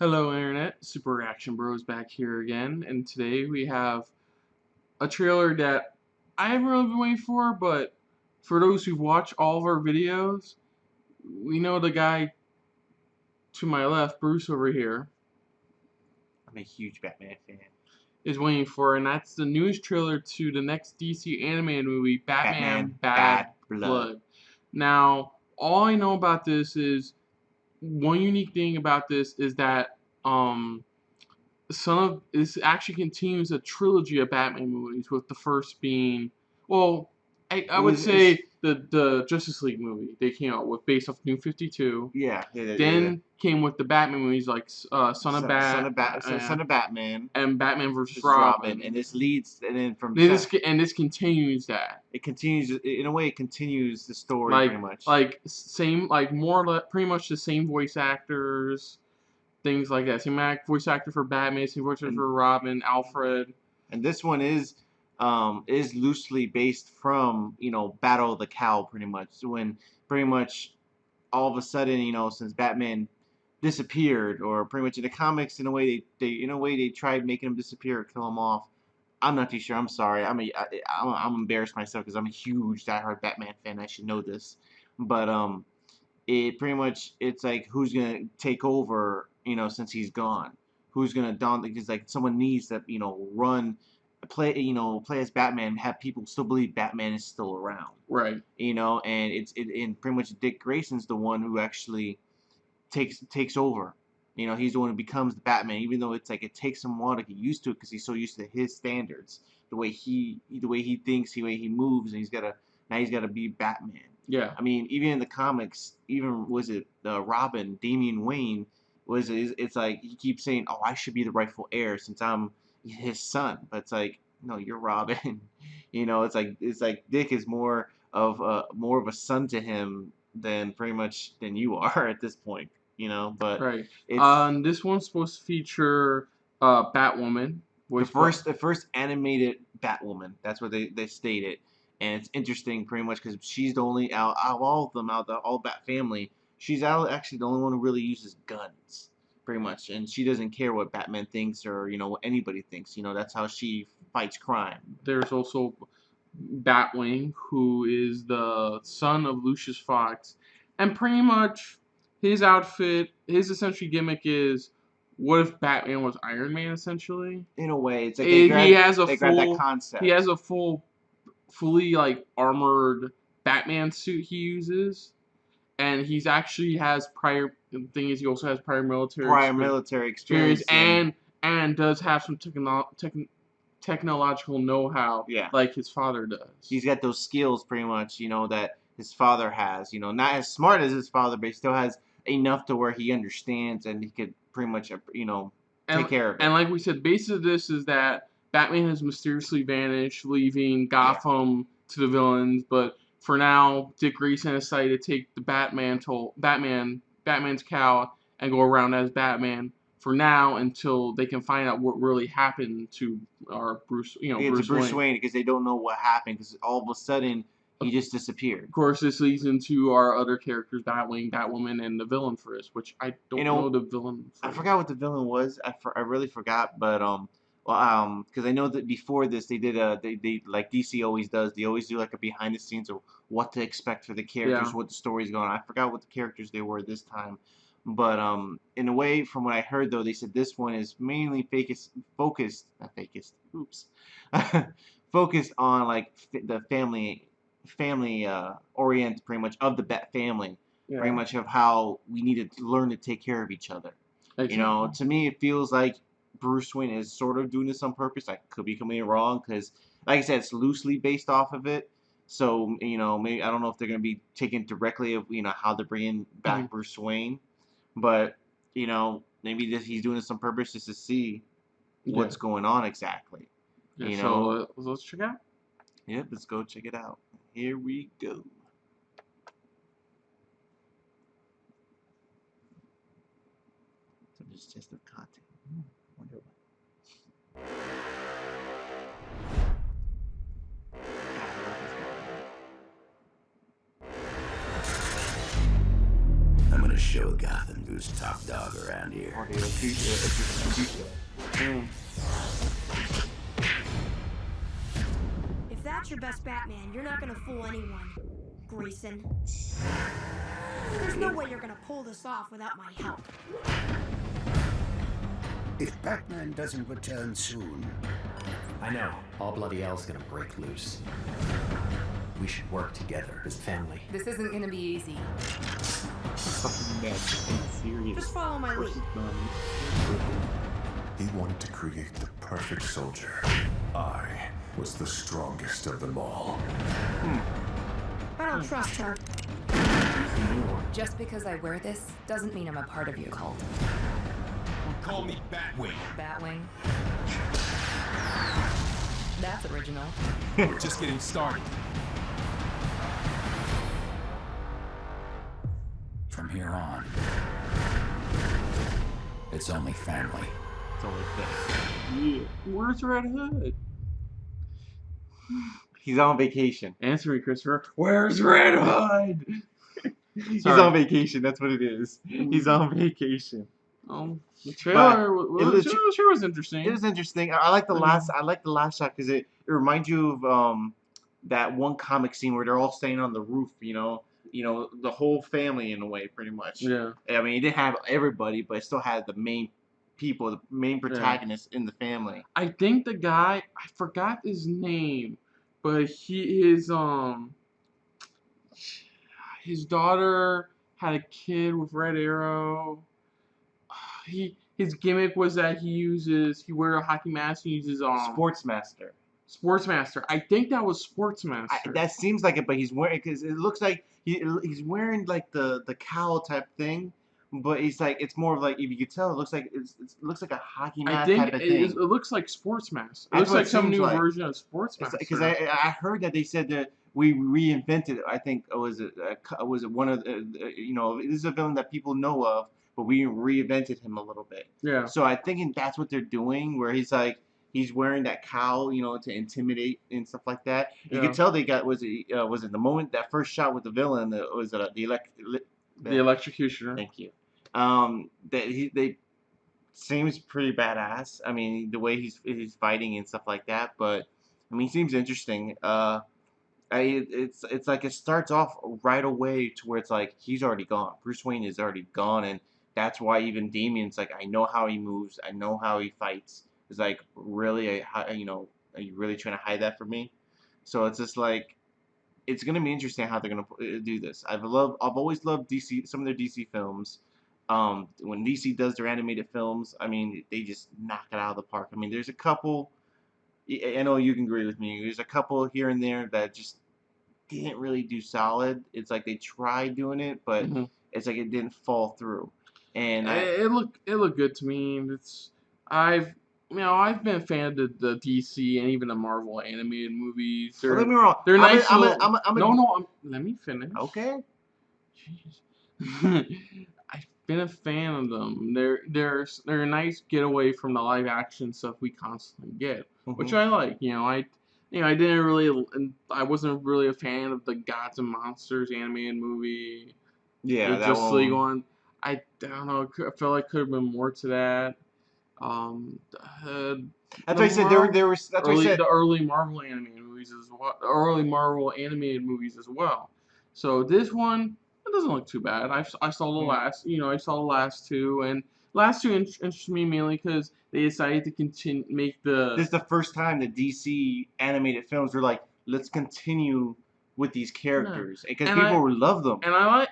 Hello, Internet. Super Reaction Bros back here again, and today we have a trailer that I haven't really been waiting for, but for those who've watched all of our videos, we know the guy to my left, Bruce over here, I'm a huge Batman fan. is waiting for, and that's the newest trailer to the next DC animated movie, Batman Bad Blood. Now, all I know about this is, one unique thing about this is that, this actually continues a trilogy of Batman movies, with the first being, well, I would say the Justice League movie they came out with based off New 52. Yeah. Then came with the Batman movies like Son of Batman, and Batman vs. versus Robin. and this leads, and then from This continues that. it continues in a way. It continues the story Like pretty much. same, like more or less, pretty much the same voice actors. Things like that. Same voice actor for Batman, same voice actor for Robin, Alfred. And this one is loosely based from Battle of the Cowl, pretty much, when pretty much all of a sudden, since Batman disappeared, or pretty much in the comics, in a way they tried making him disappear or kill him off. I'm not too sure. I'm sorry. I'm embarrassed myself because I'm a huge diehard Batman fan. I should know this, but it pretty much, it's like, who's gonna take over? Since he's gone, who's gonna don? Because like someone needs to play as Batman, have people still believe Batman is still around. Right. And and pretty much Dick Grayson's the one who actually takes over. He's the one who becomes the Batman, even though it's like it takes him a while to get used to it because he's so used to his standards, the way he thinks, the way he moves, and he's gotta be Batman. Yeah. I mean, even in the comics, even was it Robin, Damian Wayne, it's like he keeps saying, "Oh, I should be the rightful heir since I'm his son," but it's like, no, you're Robin. It's like Dick is more of a son to him than you are at this point. But right. it's This one's supposed to feature Batwoman. the first animated Batwoman. That's what they stated, and it's interesting, pretty much, because she's the only out of all of them, out of the all Bat family, she's actually the only one who really uses guns, pretty much, and she doesn't care what Batman thinks, or what anybody thinks. That's how she fights crime. There's also Batwing, who is the son of Lucius Fox, and pretty much his outfit, his essentially gimmick is, what if Batman was Iron Man? Essentially, in a way, it's like he has a grabbed that concept. He has a fully like armored Batman suit he uses, and he's actually has prior. The thing is, he also has prior military experience, and does have some technological know-how, like his father does. He's got those skills, pretty much, that his father has. Not as smart as his father, but he still has enough to where he understands, and he could pretty much, take care of it. And like we said, the basis of this is that Batman has mysteriously vanished, leaving Gotham to the villains. But for now, Dick Grayson has decided to take the Batman's cowl and go around as Batman for now, until they can find out what really happened to our Bruce Wayne, because they don't know what happened, because all of a sudden he just disappeared. Of course, this leads into our other characters, Batwing, Batwoman, and the villain for this, which I don't know the villain for. I forgot what the villain was. I really forgot, but because I know that before this they did they like DC always does. They always do like a behind the scenes of what to expect for the characters, what the story's going on. I forgot what the characters they were this time. But in a way, from what I heard, though, they said this one is mainly focused on like the family orient, pretty much, of the Bat family, pretty much, of how we need to learn to take care of each other. Exactly. To me, it feels like Bruce Wayne is sort of doing this on purpose. I could be completely wrong, because, like I said, it's loosely based off of it. So maybe, I don't know if they're gonna be taking directly of how they're bringing back Bruce Wayne. But, maybe he's doing this on purpose, just to see what's going on exactly. So let's check it out. Yep, let's go check it out. Here we go. So this is just the content. Wonder what. show Gotham who's top dog around here. If that's your best Batman, you're not gonna fool anyone, Grayson. There's no way you're gonna pull this off without my help. If Batman doesn't return soon... I know. All bloody hell's gonna break loose. We should work together as family. This isn't gonna be easy. Just follow my lead. He wanted to create the perfect soldier. I was the strongest of them all. I don't trust her. Just because I wear this doesn't mean I'm a part of your cult. Call me Batwing. Batwing? That's original. We're just getting started. From here on, it's only family. It's only that. Yeah. Where's Red Hood? He's on vacation. Answer me, Christopher. Where's Red Hood? He's Sorry. on vacation. That's what it is. He's on vacation. The trailer, But the trailer was interesting. It was interesting. I like the last. I like the last shot because it reminds you of that one comic scene where they're all staying on the roof. You know, the whole family in a way, pretty much. Yeah. I mean, it didn't have everybody, but it still had the main people, the main protagonists in the family. I think the guy, I forgot his name, but his daughter had a kid with Red Arrow. His gimmick was that he wear a hockey mask and uses Sportsmaster. Sportsmaster. I think that was Sportsmaster. That seems like it, but he's wearing, because it looks like he's wearing like the cowl type thing, but it's like, it's more of like, if you could tell, it looks like it looks like a hockey mask type of thing. It looks like Sportsmaster. It That's looks what like it some seems new like. version of Sportsmaster. Because I heard that they said that we reinvented it. I think was it one of the, this is a villain that people know of, but we reinvented him a little bit. Yeah. So I think that's what they're doing, where he's wearing that cowl, to intimidate and stuff like that. You could tell they got was it the moment that first shot with the villain that was the electrocutioner. Thank you. They seems pretty badass. I mean, the way he's fighting and stuff like that. But I mean, he seems interesting. It's like it starts off right away to where it's like he's already gone. Bruce Wayne is already gone, and that's why even Damian's like, I know how he moves, I know how he fights. It's like, really, are you really trying to hide that from me? So it's just like, it's gonna be interesting how they're gonna do this. I've always loved DC, some of their DC films. When DC does their animated films, I mean, they just knock it out of the park. I mean, there's a couple. I know you can agree with me. There's a couple here and there that just didn't really do solid. It's like they tried doing it, but it's like it didn't fall through. And it looked good to me. I've been a fan of the DC and even the Marvel animated movies. Don't get me wrong. They're nice. No. Let me finish. Okay. Jeez. I've been a fan of them. They're a nice getaway from the live action stuff we constantly get, which I like. I wasn't really a fan of the Gods and Monsters animated movie. Yeah, that Justice one. League one. I don't know. I felt like could have been more to that. That's why I said there was. That's why I said the early Marvel animated movies as well. Early Marvel animated movies as well. So this one, it doesn't look too bad. I saw the last. I saw the last two, and last two interested me mainly because they decided to make the. This is the first time the DC animated films were like, let's continue with these characters because people would love them. And I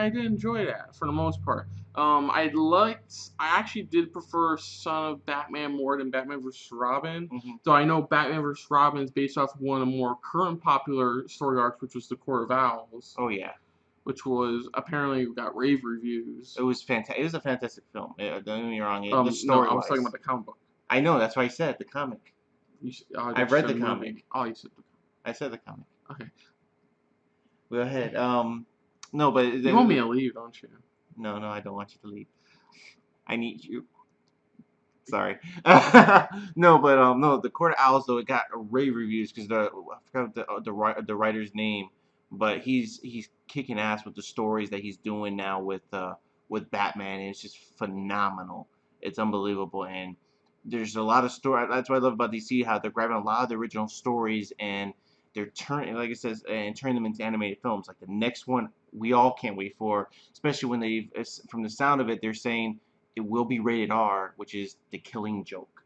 did enjoy that for the most part. I actually did prefer Son of Batman more than Batman vs. Robin. So I know Batman vs. Robin is based off one of the more current popular story arcs, which was The Court of Owls. Oh yeah. Which was apparently got rave reviews. It was fantastic. It was a fantastic film. Don't get me wrong. The story. No, I was talking about the comic book. I know. That's why I said the comic. I've read the comic. Oh, you said the comic. I said the comic. Okay. Go ahead. No, but you want me to leave, don't you? No, I don't want you to leave. I need you. Sorry. No, but the Court of Owls though, it got rave reviews because I forgot the writer's name, but he's kicking ass with the stories that he's doing now with Batman, and it's just phenomenal. It's unbelievable, and there's a lot of story. That's what I love about DC, how they're grabbing a lot of the original stories and they're turning, like it says, and turning them into animated films. Like the next one, we all can't wait for, especially when from the sound of it, they're saying it will be rated R, which is The Killing Joke.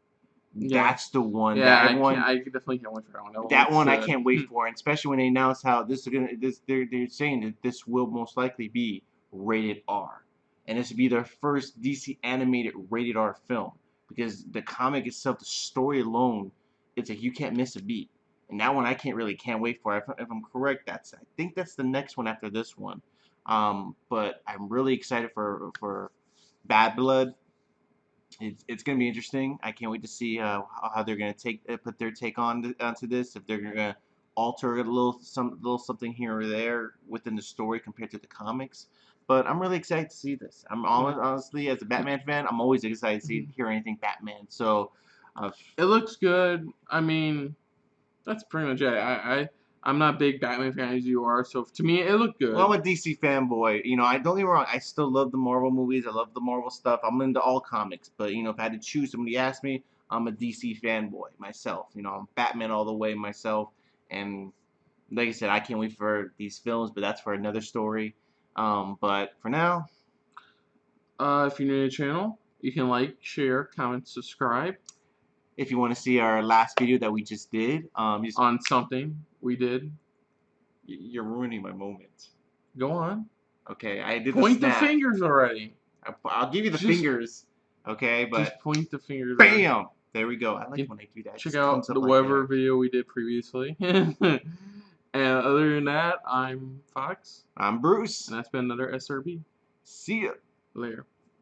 Yeah. That's the one Yeah, that everyone. I definitely can't wait for that one. That one I looks, can't wait for, and especially when they announce how this is gonna. They're saying that this will most likely be rated R, and this will be their first DC animated rated R film, because the comic itself, the story alone, it's like you can't miss a beat. And that one I can't wait for. If I'm correct, I think that's the next one after this one. But I'm really excited for Bad Blood. It's gonna be interesting. I can't wait to see how they're gonna put their take onto this. If they're gonna alter a little something here or there within the story compared to the comics. But I'm really excited to see this. Honestly, as a Batman fan, I'm always excited to hear anything Batman. So it looks good. I mean, that's pretty much it. I'm not a big Batman fan as you are, so to me it looked good. well, I'm a DC fanboy. You know, I don't get me wrong. I still love the Marvel movies. I love the Marvel stuff. I'm into all comics. But you know, if I had to choose, somebody asked me, I'm a DC fanboy myself. You know, I'm Batman all the way myself. And like I said, I can't wait for these films. But that's for another story. But for now, if you're new to the channel, you can like, share, comment, subscribe if you want to see our last video that we just did, on something we did. You're ruining my moment. Go on. Okay, I did Point the the snap. fingers already. I'll give you the Just- fingers. Okay, but Just point the fingers. bam! already. There we go. I like when I do that. It Check just out comes up the like Weber that. video we did previously. And other than that, I'm Fox, I'm Bruce. and that's been another SRB. See ya. Later.